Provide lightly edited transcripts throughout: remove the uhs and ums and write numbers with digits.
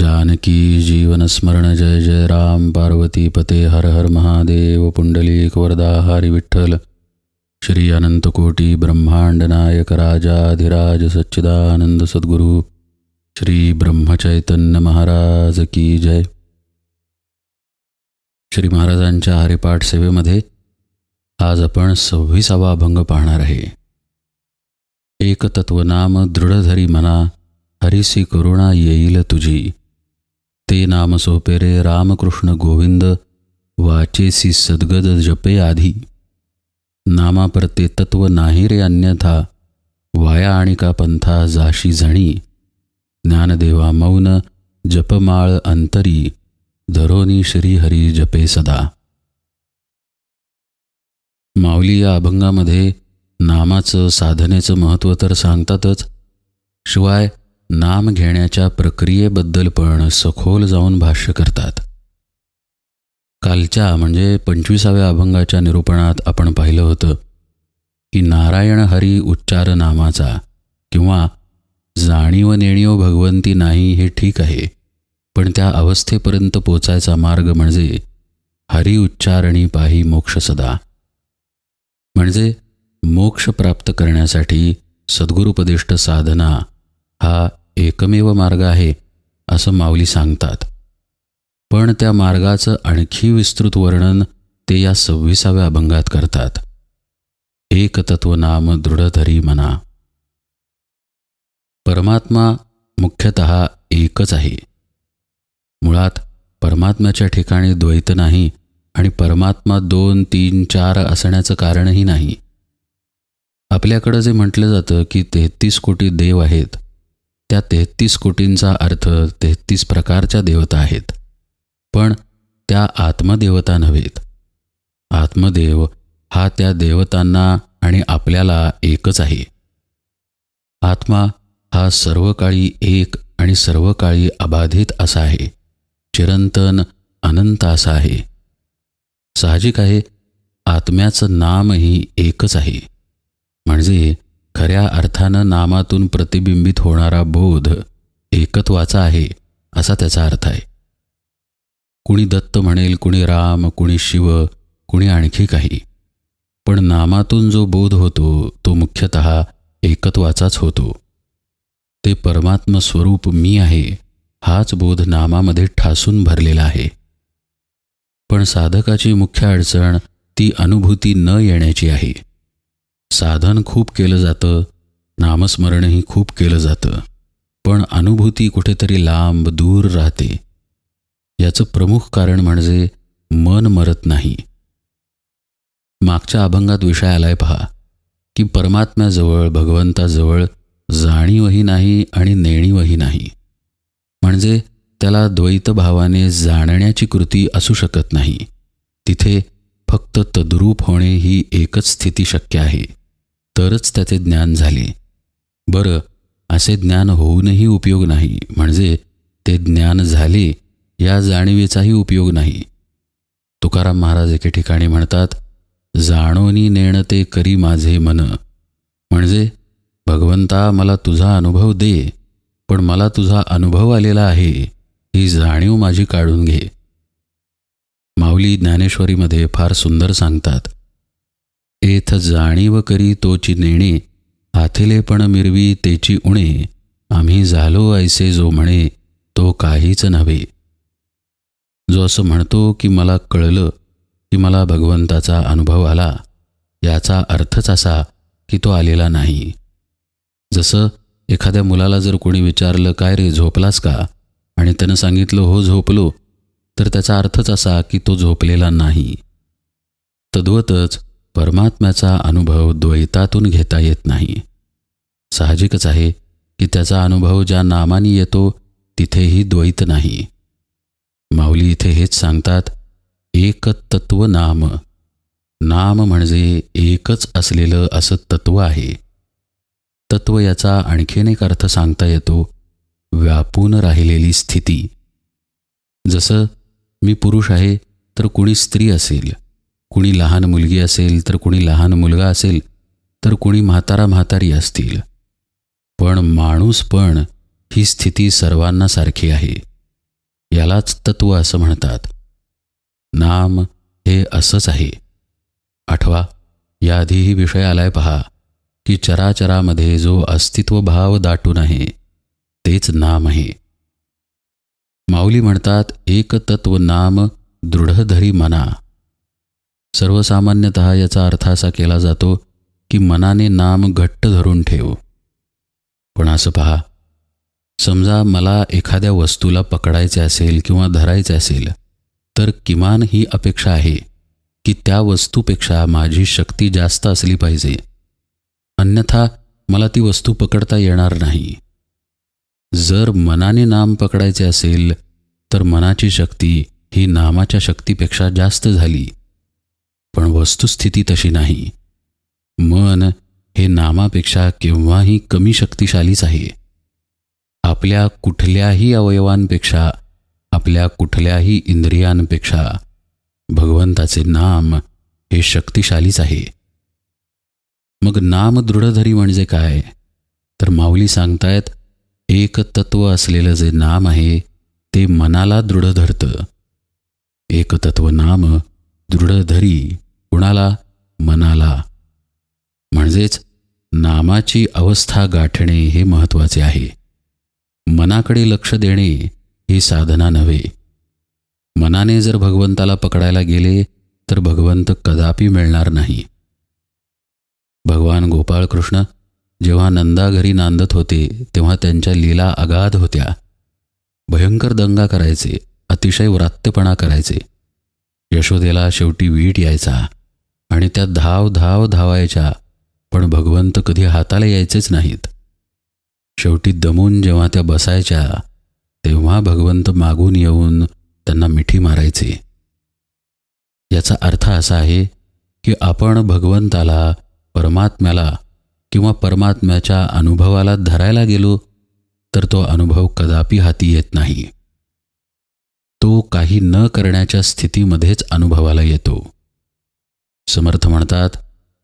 जानकी जीवन स्मरण जय जय राम पार्वती पते हर हर महादेव पुंडलिक वरदा हरि विठ्ठल श्री अनंतकोटी ब्रह्मांड नायक राजाधिराज सच्चिदानंद सद्गुरु श्री ब्रह्मचैतन्य महाराज की जय. श्री महाराजांच्या हरिपाठ सेवेमध्ये आज आपण 26वा अभंग पाहणार आहे. एक तत्वनाम दृढधरी मना हरिसी करुणा येईल तुझी. ते नाम सोपे रे रामकृष्ण गोविंद वाचेसी सद्गद जपे आधी. नामा परते तत्व नाही रे अन्यथा वाया आणि का पंथा जाशी झणी. ज्ञानदेवा मौन जपमाळ अंतरी धरोनी श्री हरी जपे सदा. माऊली या अभंगामध्ये नामाचं साधनेचं महत्त्व तर सांगतातच, शिवाय नाम घेण्याच्या प्रक्रियेबद्दल पण सखोल जाऊन भाष्य करतात. कालच्या म्हणजे 25व्या अभंगाच्या निरूपणात आपण पाहिलं होतं की नारायण हरी उच्चार नामाचा किंवा जाणीव नेणीव भगवंती नाही हे ठीक आहे, पण त्या अवस्थेपर्यंत पोचायचा मार्ग म्हणजे हरी उच्चारणी पाही मोक्ष सदा. म्हणजे मोक्ष प्राप्त करण्यासाठी सद्गुरुपदिष्ट साधना हा एकमेव मार्ग आहे असं माऊली सांगतात. पण त्या मार्गाचं आणखी विस्तृत वर्णन ते या 26व्या अभंगात करतात. एक तत्वनाम दृढधरी मना. परमात्मा मुख्यतः एकच आहे. मुळात परमात्म्याच्या ठिकाणी द्वैत नाही आणि परमात्मा 2, 3, 4 असण्याचं कारणही नाही. आपल्याकडं जे म्हटलं जातं की 33 कोटी देव आहेत, त्या 33 कोटींचा अर्थ 33 प्रकारच्या देवता आहेत, पण त्या आत्मदेवता नव्हेत. आत्मदेव हा त्या देवतांना आणि आपल्याला एकच आहे. आत्मा हा सर्व काळी एक आणि सर्व काळी अबाधित असा आहे, चिरंतन अनंत असा आहे. साहजिक आहे, आत्म्याचं नामही एकच आहे. म्हणजे खऱ्या अर्थानं नामातून प्रतिबिंबित होणारा बोध एकत्वाचा आहे असा त्याचा अर्थ आहे. कुणी दत्त म्हणेल, कुणी राम, कुणी शिव, कुणी आणखी काही, पण नामातून जो बोध होतो तो मुख्यतः एकत्वाचाच होतो. ते परमात्म स्वरूप मी आहे हाच बोध नामामध्ये ठासून भरलेला आहे. पण साधकाची मुख्य अडचण ती अनुभूती न येण्याची आहे. साधन खूप केलं जातं, नामस्मरणही खूप केलं जातं, पण अनुभूती कुठेतरी लांब दूर राहते. याचं प्रमुख कारण म्हणजे मन मरत नाही. मागच्या अभंगात विषय आलाय पहा की परमात्म्याजवळ भगवंताजवळ जाणीवही नाही आणि नेणीवही नाही. म्हणजे त्याला द्वैतभावाने जाणण्याची कृती असू शकत नाही. तिथे फक्त तद्रूप होणे ही एकच स्थिती शक्य आहे, तरच त्याचे ज्ञान झाले. बरं, असे ज्ञान होऊनही उपयोग नाही, म्हणजे ते ज्ञान झाले या जाणीवेचाही उपयोग नाही. तुकाराम महाराज एके ठिकाणी म्हणतात, जाणोनी नेणते करी माझे मन. म्हणजे भगवंता मला तुझा अनुभव दे, पण मला तुझा अनुभव आलेला आहे ही जाणीव माझी काढून घे. माऊली ज्ञानेश्वरीमध्ये फार सुंदर सांगतात, एथ जाणीव करी तोची नेणे हाथिलेपण मिरवी तेची उणे. आम्ही झालो ऐसे जो म्हणे तो काहीच नव्हे. जो असं म्हणतो की मला कळलं, की मला भगवंताचा अनुभव आला, याचा अर्थच असा की तो आलेला नाही. जसं एखाद्या मुलाला जर कोणी विचारलं, काय रे झोपलास का, आणि त्यानं सांगितलं हो झोपलो, तर त्याचा अर्थच असा की तो झोपलेला नाही. तद्वतच परमात्म्याचा अनुभव द्वैतातून घेता येत नाही. साहजिकच आहे की त्याचा अनुभव ज्या नामाने येतो तिथेही द्वैत नाही. माऊली इथे हेच सांगतात, एक तत्व नाम. नाम म्हणजे एकच असलेलं असं तत्व आहे. तत्व याचा आणखीन एक अर्थ सांगता येतो, व्यापून राहिलेली स्थिती. जसं मी पुरुष आहे तर कुणी स्त्री असेल, कुणी लहान मुलगी असेल तर कुणी लहान मुलगा असेल, तर कुणी म्हातारी असतील. पण माणूस पण ही स्थिती सर्वांना सारखी आहे. यालाच तत्व असं म्हणतात. नाम हे असंच आहे. आठवा, याआधीही विषय आलाय पहा की चराचरामध्ये जो अस्तित्व भाव दाटून आहे तेच नाम आहे. माऊली म्हणतात, एक तत्व नाम दृढधरी मना. सर्वसामान्यत याचा अर्थ असा केला जातो की मनाने नाम घट्ट धरून ठेव. पण असं पहा, समजा मला एखाद्या वस्तूला पकडायचे असेल किंवा धरायचे असेल तर किमान ही अपेक्षा आहे की त्या वस्तूपेक्षा माझी शक्ती जास्त असली पाहिजे, अन्यथा मला ती वस्तू पकडता येणार नाही. जर मनाने नाम पकडायचे असेल तर मनाची शक्ती ही नामाच्या शक्तीपेक्षा जास्त झाली. पण वस्तुस्थिती तशी नाही. मन हे नामापेक्षा केव्हाही कमी शक्तिशालीच आहे. आपल्या कुठल्याही अवयवांपेक्षा, आपल्या कुठल्याही इंद्रियांपेक्षा भगवंताचे नाम हे शक्तिशालीच आहे. मग नाम दृढधरी म्हणजे काय? तर माऊली सांगतायत, एक तत्व असलेलं जे नाम आहे ते मनाला दृढ धरतं. एक तत्व नाम दृढधरी कुणाला? मनाला. म्हणजेच नामाची अवस्था गाठणे हे महत्त्वाचे आहे. मनाकडे लक्ष देणे ही साधना नव्हे. मनाने जर भगवंताला पकडायला गेले तर भगवंत कदापि मिळणार नाही. भगवान गोपाळकृष्ण जेव्हा नंदा घरी नांदत होते तेव्हा त्यांच्या लीला अगाध होत्या. भयंकर दंगा करायचे, अतिशय व्रात्यपणा करायचे. यशोदेला शेवटी वीट यायचा आणि त्या धाव धाव धावायच्या, पण भगवंत कधी हाताला यायचेच नाहीत. शेवटी दमून जेव्हा त्या बसायच्या तेव्हा भगवंत मागून येऊन त्यांना मिठी मारायचे. याचा अर्थ असा आहे की आपण भगवंताला, परमात्म्याला किंवा परमात्म्याच्या अनुभवाला धरायला गेलो तर तो अनुभव कदापि हाती येत नाही. तो काही न करण्याच्या स्थितीमध्येच अनुभवाला येतो. समर्थ म्हणतात,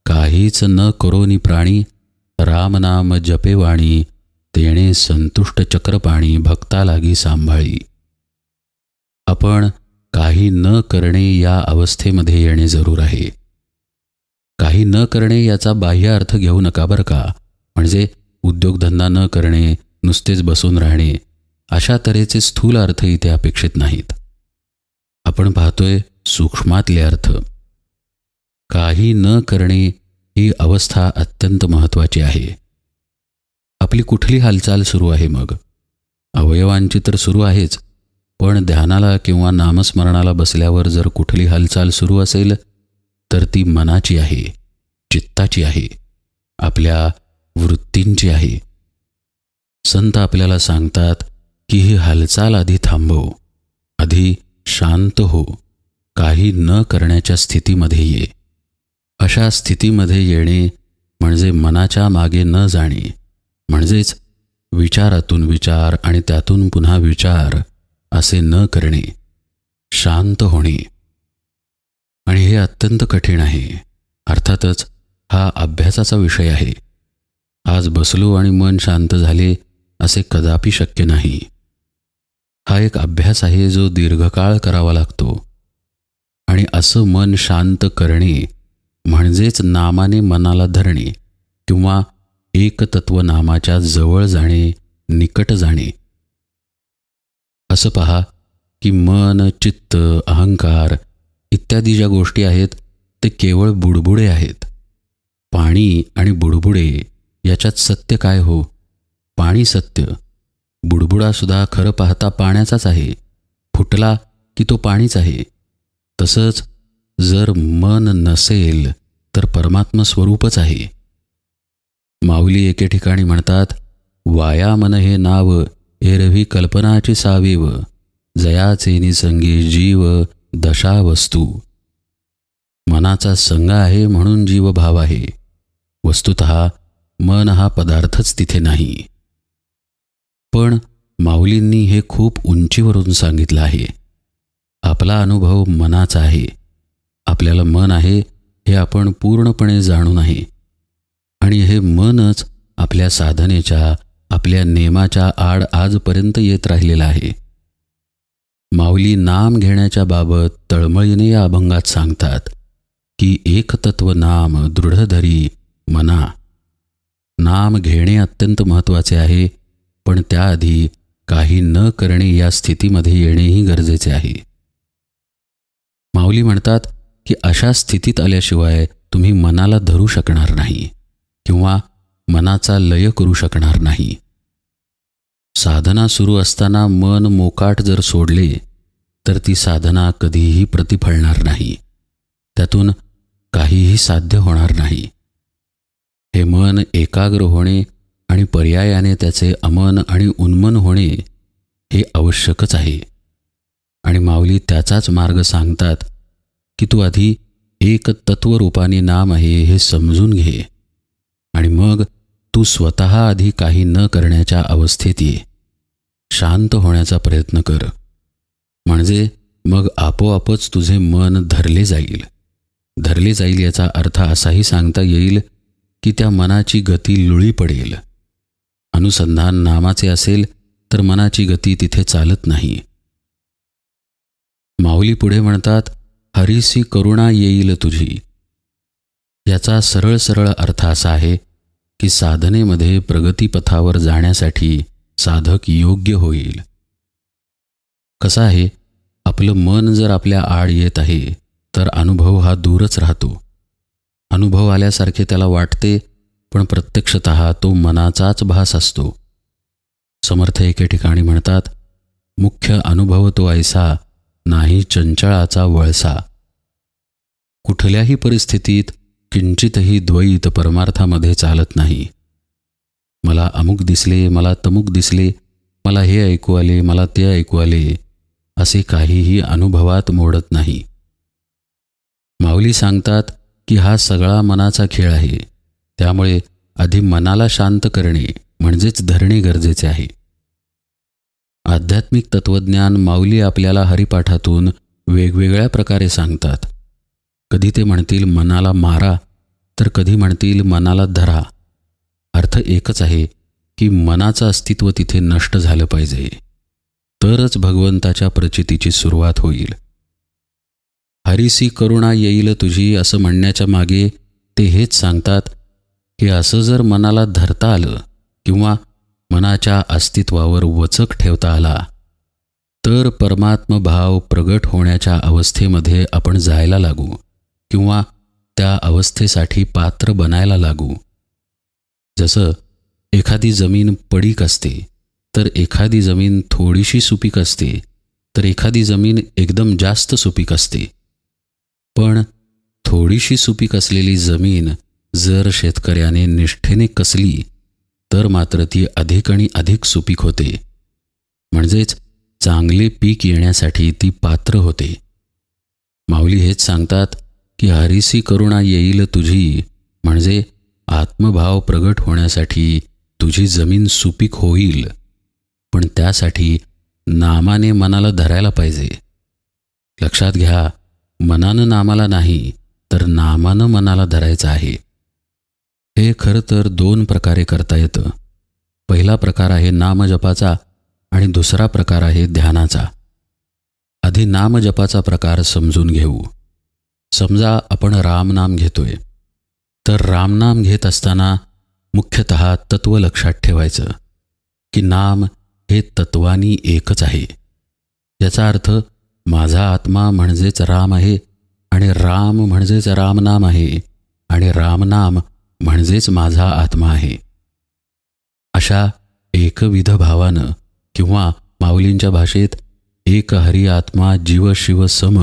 काहीच न करोनी प्राणी, रामनाम जपेवाणी, तेणे संतुष्ट चक्रपाणी, भक्ता लागी सांभाळी. आपण काही न करणे या अवस्थेमध्ये येणे जरूर आहे. काही न करणे याचा बाह्य अर्थ घेऊ नका बरं का. म्हणजे उद्योगधंदा न करणे, नुसतेच बसून राहणे, अशा तऱ्हेचे स्थूल अर्थ इथे अपेक्षित नाहीत. आपण पाहतोय सूक्ष्मातले अर्थ. काही न करणे ही अवस्था अत्यंत महत्त्वाची आहे. आपली कुठली हालचाल सुरू आहे मग? अवयवांची तर सुरू आहेच, पण ध्यानाला किंवा नामस्मरणाला बसल्यावर जर कुठली हालचाल सुरू असेल तर ती मनाची आहे, चित्ताची आहे, आपल्या वृत्तींची आहे. संत आपल्याला सांगतात की ही हालचाल आधी थांबव, आधी शांत हो, काही न करण्याच्या स्थितीमध्ये ये. अशा स्थितीमध्ये येणे म्हणजे मनाच्या मागे न जाणे, म्हणजेच विचारातून विचार आणि त्यातून पुन्हा विचार असे न करणे, शांत होणे. आणि हे अत्यंत कठीण आहे. अर्थातच हा अभ्यासाचा विषय आहे. आज बसलो आणि मन शांत झाले असे कदापि शक्य नाही. हा एक अभ्यास आहे जो दीर्घकाळ करावा लागतो. आणि असं मन शांत करणे म्हणजेच नामाने मनाला धरणे किंवा एकतत्व नामाच्या जवळ जाणे, निकट जाणे. असं पहा की मन, चित्त, अहंकार इत्यादी ज्या गोष्टी आहेत ते केवळ बुडबुडे आहेत. पाणी आणि बुडबुडे याच्यात सत्य काय हो? पाणी सत्य. बुडबुडासुद्धा खरं पाहता पाण्याचाच आहे. फुटला की तो पाणीच आहे. तसंच जर मन नसेल तर परमात्म स्वरूपच आहे. माऊली एके ठिकाणी म्हणतात, वाया मन हे नाव, एरवी कल्पनाची सावेव, जयाचे निसंगी जीव दशा वस्तू. मनाचा संग आहे म्हणून जीवभाव आहे. वस्तुतः मन हा पदार्थच तिथे नाही. पण माऊलींनी हे खूप उंचीवरून सांगितलं आहे. आपला अनुभव मनाचा आहे. आपल्याला मन आहे हे आपण पूर्णपणे जाणून आहे. आणि हे मनच आपल्या साधनेच्या, आपल्या नेमाच्या आड आजपर्यंत येत राहिलेलं आहे. माऊली नाम घेण्याच्या बाबत तळमळीने या अभंगात सांगतात की एक तत्व नाम दृढ धरी मना. नाम घेणे अत्यंत महत्त्वाचे आहे, पण त्याआधी काही न करणे या स्थितीमध्ये येणेही गरजेचे आहे. माऊली म्हणतात की अशा स्थितीत आल्याशिवाय तुम्ही मनाला धरू शकणार नाही किंवा मनाचा लय करू शकणार नाही. साधना सुरू असताना मन मोकाट जर सोडले तर ती साधना कधीही प्रतिफळणार नाही, त्यातून काहीही साध्य होणार नाही. हे मन एकाग्र होणे आणि पर्यायाने त्याचे अमन आणि उन्मन होणे हे आवश्यकच आहे. आणि माऊली त्याचाच मार्ग सांगतात की तू आधी एक तत्वरूपाने नाम आहे हे समजून घे आणि मग तू स्वतः आधी काही न करण्याच्या अवस्थेत ये. शांत होण्याचा प्रयत्न कर, म्हणजे मग आपोआपच तुझे मन धरले जाईल. धरले जाईल याचा अर्थ असाही सांगता येईल की त्या मनाची गती लुळी पडेल. अनुसंधान नामाचे असेल तर मनाची गती तिथे चालत नाही. माऊली पुढे म्हणतात, हरीसी करुणा येईल तुझी. याचा सरळ सरळ अर्थ असा आहे की साधनेमध्ये प्रगतीपथावर जाण्यासाठी साधक योग्य होईल. कसं आहे, आपलं मन जर आपल्या आड येत आहे तर अनुभव हा दूरच राहतो. अनुभव आल्यासारखे त्याला वाटते, पण प्रत्यक्षतः तो मनाचाच भास असतो. समर्थ एके ठिकाणी म्हणतात, मुख्य अनुभव तो ऐसा नाही चंचळाचा वळसा. कुठल्याही परिस्थितीत किंचितही द्वैत परमार्थामध्ये चालत नाही. मला अमुक दिसले, मला तमुक दिसले, मला हे ऐकू आले, मला ते ऐकू आले, असे काहीही अनुभवात मोडत नाही. माऊली सांगतात की हा सगळा मनाचा खेळ आहे, त्यामुळे आधी मनाला शांत करणे म्हणजेच धरणे गरजेचे आहे. आध्यात्मिक तत्त्वज्ञान माऊली आपल्याला हरिपाठातून वेगवेगळ्या प्रकारे सांगतात. कधी ते म्हणतील मनाला मारा, तर कधी म्हणतील मनाला धरा. अर्थ एकच आहे की मनाचं अस्तित्व तिथे नष्ट झालं पाहिजे, तरच भगवंताच्या प्रचितीची सुरुवात होईल. हरीसी करुणा येईल तुझी असं म्हणण्याच्या मागे ते हेच सांगतात की असं जर मनाला धरता आलं किंवा मनाच्या अस्तित्वावर वचक ठेवता आला तर परमात्मभाव प्रगट होण्याच्या अवस्थेमध्ये आपण जायला लागू किंवा त्या अवस्थेसाठी पात्र बनायला लागू. जसं एखादी जमीन पडीक असते तर एखादी जमीन थोडीशी सुपीक असते तर एखादी जमीन एकदम जास्त सुपीक असते. पण थोडीशी सुपीक असलेली जमीन जर शेतकऱ्याने निष्ठेने कसली तर मात्र ती अधिक आणि अधिक सुपीक होते, म्हणजेच चांगले पीक येण्यासाठी ती पात्र होते. माऊली हेच सांगतात की हरीसी करुणा येईल तुझी, म्हणजे आत्मभाव प्रगट होण्यासाठी तुझी जमीन सुपीक होईल, पण त्यासाठी नामाने मनाला धरायला पाहिजे. लक्षात घ्या, मनानं नामाला नाही तर नामानं मनाला धरायचं आहे. हे खरं तर 2 प्रकारे करता येतं. पहिला प्रकार आहे नामजपाचा आणि दुसरा प्रकार आहे ध्यानाचा. आधी नामजपाचा प्रकार समजून घेऊ. समजा आपण रामनाम घेतोय, तर रामनाम घेत असताना मुख्यतः तत्व लक्षात ठेवायचं की नाम हे तत्वानी एकच आहे. याचा अर्थ माझा आत्मा म्हणजेच राम आहे आणि राम म्हणजेच रामनाम आहे आणि रामनाम म्हणजेच माझा आत्मा आहे. अशा एकविध भावानं किंवा माऊलींच्या भाषेत एक हरी आत्मा जीव शिव सम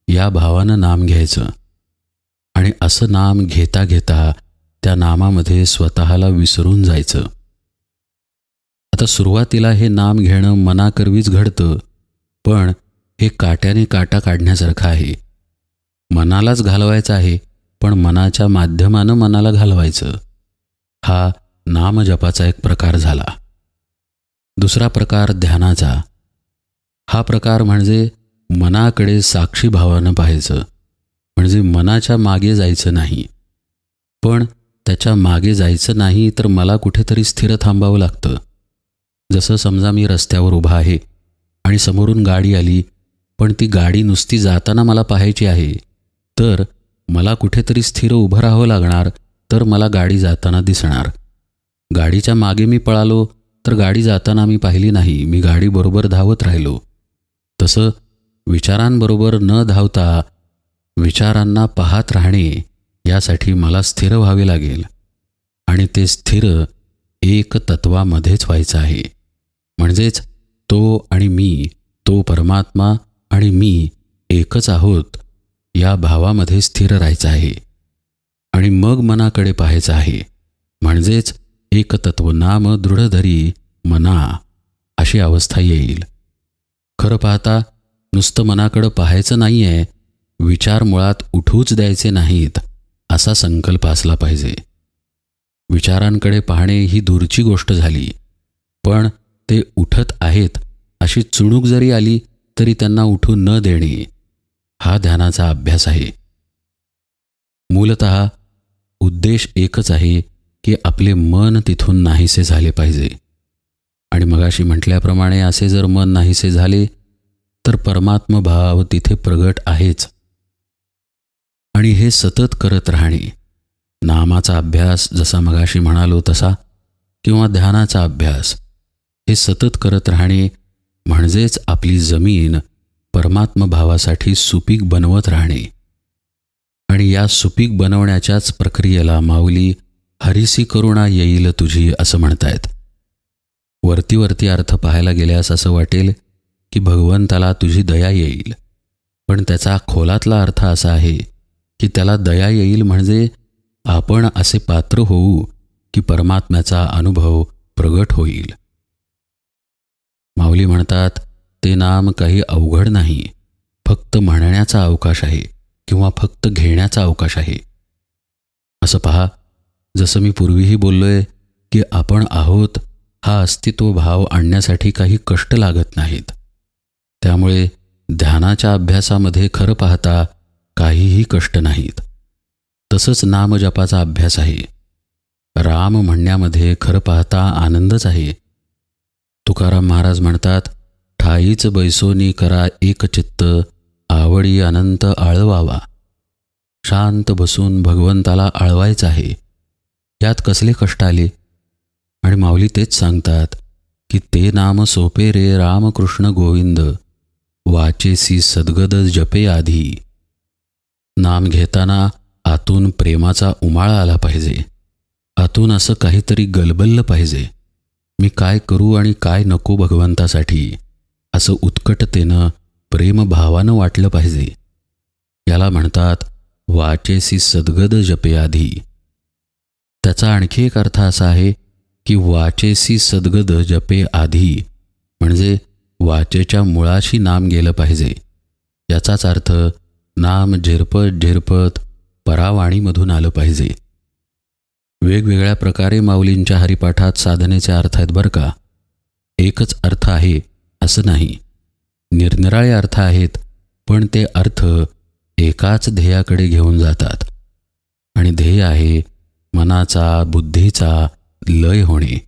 या भावानं नाम घ्यायचं आणि असं नाम घेता घेता त्या नामामध्ये स्वतःला विसरून जायचं. आता सुरुवातीला हे नाम घेणं मनाकरवीच घडतं, पण हे काट्याने काटा काढण्यासारखं आहे. मनालाच घालवायचं आहे, पण मनाच्या माध्यमानं मनाला घालवायचं. हा नामजपाचा एक प्रकार झाला. दुसरा प्रकार ध्यानाचा. हा प्रकार म्हणजे मनाकडे साक्षी भावानं पाहायचं, म्हणजे मनाच्या मागे जायचं नाही. पण त्याच्या मागे जायचं नाही तर मला कुठेतरी स्थिर थांबावं लागतं. जसं समजा मी रस्त्यावर उभा आहे आणि समोरून गाडी आली, पण ती गाडी नुसती जाताना मला पाहायची आहे, तर मला कुठेतरी स्थिर उभं राहावं लागणार, तर मला गाडी जाताना दिसणार. गाडीच्या मागे मी पळालो तर गाडी जाताना मी पाहिली नाही, मी गाडीबरोबर धावत राहिलो. तसं विचारांबरोबर न धावता विचारांना पाहत राहणे, यासाठी मला स्थिर व्हावे लागेल. आणि ते स्थिर एक तत्वामध्येच व्हायचं आहे. म्हणजेच तो आणि मी, तो परमात्मा आणि मी एकच आहोत, या भावामध्ये स्थिर राहायचं आहे. आणि मग मनाकडे पाहायचं आहे. म्हणजेच एकतत्व नाम दृढधरी मना, अशी अवस्था येईल. खरं पाहता नुसतं मनाकडं पाहायचं नाही आहे, विचार मुळात उठूच द्यायचे नाहीत, असा संकल्प असला पाहिजे. विचारांकडे पाहणे ही दूरची गोष्ट झाली, पण ते उठत आहेत अशी चुणूक जरी आली तरी त्यांना उठू न देणे, हा ध्यानाचा अभ्यास आहे. मूलतः उद्देश एकच आहे की आपले मन तिथून नाहीसे झाले पाहिजे. आणि मगाशी म्हटल्याप्रमाणे असे जर मन नाहीसे झाले तर परमात्मभाव तिथे प्रगट आहेच. आणि हे सतत करत राहणे, नामाचा अभ्यास जसा मगाशी म्हणालो तसा, किंवा ध्यानाचा अभ्यास, हे सतत करत राहणे म्हणजेच आपली जमीन परमात्मभावासाठी सुपीक बनवत राहणे. आणि या सुपीक बनवण्याच्याच प्रक्रियेला माऊली हरिसी करुणा येईल तुझी असं म्हणतायत. वरती वरती अर्थ पाहायला गेल्यास असं वाटेल की भगवंताला तुझी दया येईल, पण त्याचा खोलातला अर्थ असा आहे की त्याला दया येईल म्हणजे आपण असे पात्र होऊ की परमात्म्याचा अनुभव प्रगट होईल. माऊली म्हणतात, ते नाम काही अवघड नाही, फक्त म्हणण्याचा अवकाश आहे किंवा फक्त घेण्याचा अवकाश आहे. असं पहा, जसं मी पूर्वीही बोललोय की आपण आहोत हा अस्तित्व भाव आणण्यासाठी काही कष्ट लागत नाहीत. त्यामुळे ध्यानाच्या अभ्यासामध्ये खरं पाहता काहीही कष्ट नाहीत. तसंच नामजपाचा अभ्यास आहे. राम म्हणण्यामध्ये खरं पाहता आनंदच आहे. तुकाराम महाराज म्हणतात, ठाईच बैसोनी करा एक चित्त, आवडी अनंत आळवावा. शांत बसून भगवंताला आळवायचं आहे. यात कसले कष्ट आले? आणि माऊली तेच सांगतात की ते नाम सोपे रे रामकृष्ण गोविंद, वाचेसी सद्गद जपे आधी. नाम घेताना आतून प्रेमाचा उमाळा आला पाहिजे. आतून असं काहीतरी गलबललं पाहिजे. मी काय करू आणि काय नको भगवंतासाठी, असं उत्कटतेनं प्रेमभावानं वाटलं पाहिजे. याला म्हणतात वाचेसी सद्गद जपे आधी. त्याचा आणखी एक अर्थ असा आहे की वाचेसी सद्गद जपे आधी म्हणजे वाचेच्या मुळाशी नाम गेलं पाहिजे. याचाच अर्थ नाम झिरपत झिरपत परावाणीमधून आलं पाहिजे. वेगवेगळ्या प्रकारे माऊलींच्या हरिपाठात साधनेचे अर्थ आहेत बरं का. एकच अर्थ आहे असं नाही, निरनिराळे अर्थ आहेत, पण ते अर्थ एकाच ध्येयाकडे घेऊन जातात. आणि ध्येय आहे मनाचा बुद्धीचा लय होणे.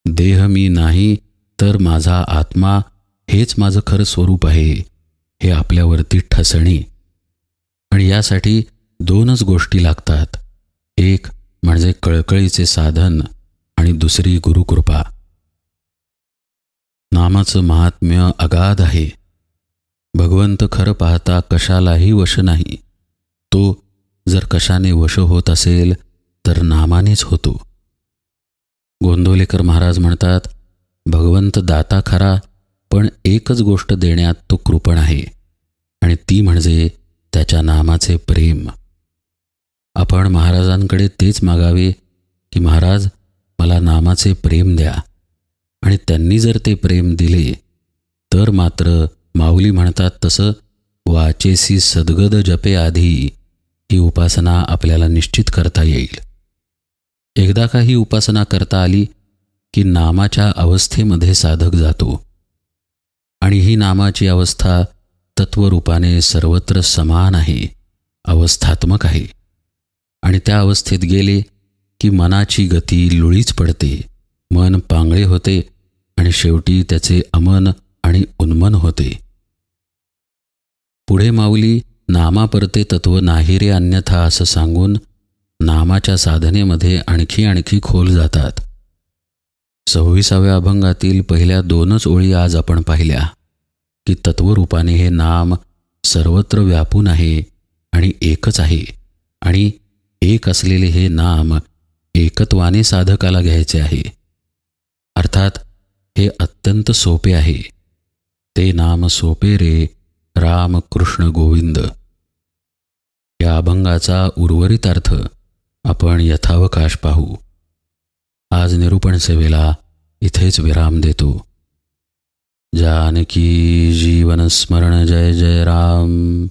देह मी नाही तर माझा आत्मा हेच माझं खरं स्वरूप आहे, हे आपल्यावरती ठसणे. आणि यासाठी दोनच गोष्टी लागतात. एक म्हणजे कळकळीचे साधन आणि दुसरी गुरुकृपा. नामाचं महात्म्य अगाध आहे. भगवंत खरं पाहता कशालाही वश नाही. तो जर कशाने वश होत असेल तर नामानेच होतो. गोंदवलेकर महाराज म्हणतात, भगवंत दाता खरा, पण एकच गोष्ट देण्यात तो कृपण आहे, आणि ती म्हणजे त्याच्या नामाचे प्रेम. आपण महाराजांकडे तेच मागावे की महाराज मला नामाचे प्रेम द्या. आणि त्यांनी जर ते प्रेम दिले तर मात्र माऊली म्हणतात तसं वाचेसी सद्गद जपे आधी ही उपासना आपल्याला निश्चित करता येईल. एकदा का ही उपासना करता आली की नामाच्या अवस्थेमध्ये साधक जातो. आणि ही नामाची अवस्था तत्वरूपाने सर्वत्र समान आहे, अवस्थात्मक आहे. आणि त्या अवस्थेत गेले की मनाची गती लुळीच पडते, मन पांगळे होते आणि शेवटी त्याचे अमन आणि उन्मन होते. पुढे माऊली नामापरते तत्व नाही रे अन्यथा असं सांगून नामाच्या साधनेमध्ये आणखी खोल जातात. 26व्या अभंगातील पहिल्या 2च ओळी आज आपण पाहिल्या की तत्वरूपाने हे नाम सर्वत्र व्यापून आहे आणि एकच आहे आणि एक असलेले हे नाम एकत्वाने साधकाला घ्यायचे आहे. अर्थात हे अत्यंत सोपे आहे. ते नाम सोपे रे राम कृष्ण गोविंद. या अभंगाचा उर्वरित अर्थ आपण यथावकाश पाहू. आज निरूपण सेवेला इथेच विराम देतो. जानकी जीवन स्मरण जय जय राम.